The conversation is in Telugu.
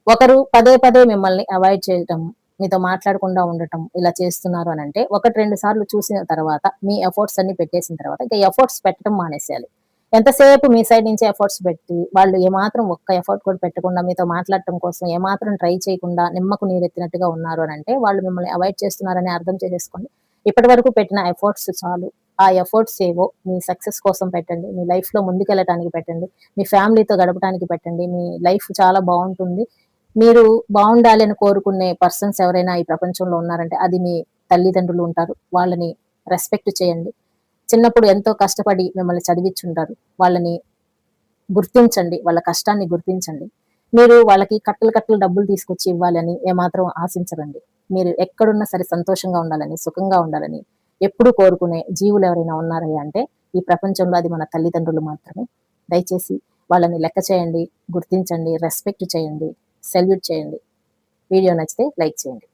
ఒకరు పదే పదే మిమ్మల్ని అవాయిడ్ చేయటం, మీతో మాట్లాడకుండా ఉండటం ఇలా చేస్తున్నారు అనంటే, 1, 2 సార్లు చూసిన తర్వాత మీ ఎఫర్ట్స్ అన్ని పెట్టేసిన తర్వాత ఇక ఎఫర్ట్స్ పెట్టడం మానేసేయాలి. ఎంతసేపు మీ సైడ్ నుంచి ఎఫర్ట్స్ పెట్టి, వాళ్ళు ఏమాత్రం ఒక్క ఎఫర్ట్ కూడా పెట్టకుండా మీతో మాట్లాడటం కోసం ఏమాత్రం ట్రై చేయకుండా నిమ్మకు నీరెత్తినట్టుగా ఉన్నారు అనంటే, వాళ్ళు మిమ్మల్ని అవాయిడ్ చేస్తున్నారని అర్థం చేసేసుకోండి. ఇప్పటి వరకు పెట్టిన ఎఫర్ట్స్ చాలు. ఆ ఎఫర్ట్స్ ఏవో మీ సక్సెస్ కోసం పెట్టండి. మీ లైఫ్‌లో ముందుకెళ్ళటానికి పెట్టండి. మీ ఫ్యామిలీతో గడపడానికి పెట్టండి. మీ లైఫ్ చాలా బావుంటుంది. మీరు బావుండాలి అని కోరుకునే పర్సన్స్ ఎవరైనా ఈ ప్రపంచంలో ఉన్నారంటే అది మీ తల్లిదండ్రులు ఉంటారు. వాళ్ళని రెస్పెక్ట్ చేయండి. చిన్నప్పుడు ఎంతో కష్టపడి మిమ్మల్ని చదివిచ్చుంటారు. వాళ్ళని గుర్తించండి. వాళ్ళ కష్టాన్ని గుర్తించండి. మీరు వాళ్ళకి కట్టలు కట్టలు డబ్బులు తీసుకొచ్చి ఇవ్వాలని ఏమాత్రం ఆశించరండి. మీరు ఎక్కడున్నా సరే సంతోషంగా ఉండాలని, సుఖంగా ఉండాలని ఎప్పుడూ కోరుకునే జీవులెవరైనా ఉన్నారయ్యా అంటే ఈ ప్రపంచంలో అది మన తల్లిదండ్రులు మాత్రమే. దయచేసి వాళ్ళని లెక్క చేయండి, గుర్తించండి, రెస్పెక్ట్ చేయండి, సెల్యూట్ చేయండి. వీడియో నచ్చితే లైక్ చేయండి.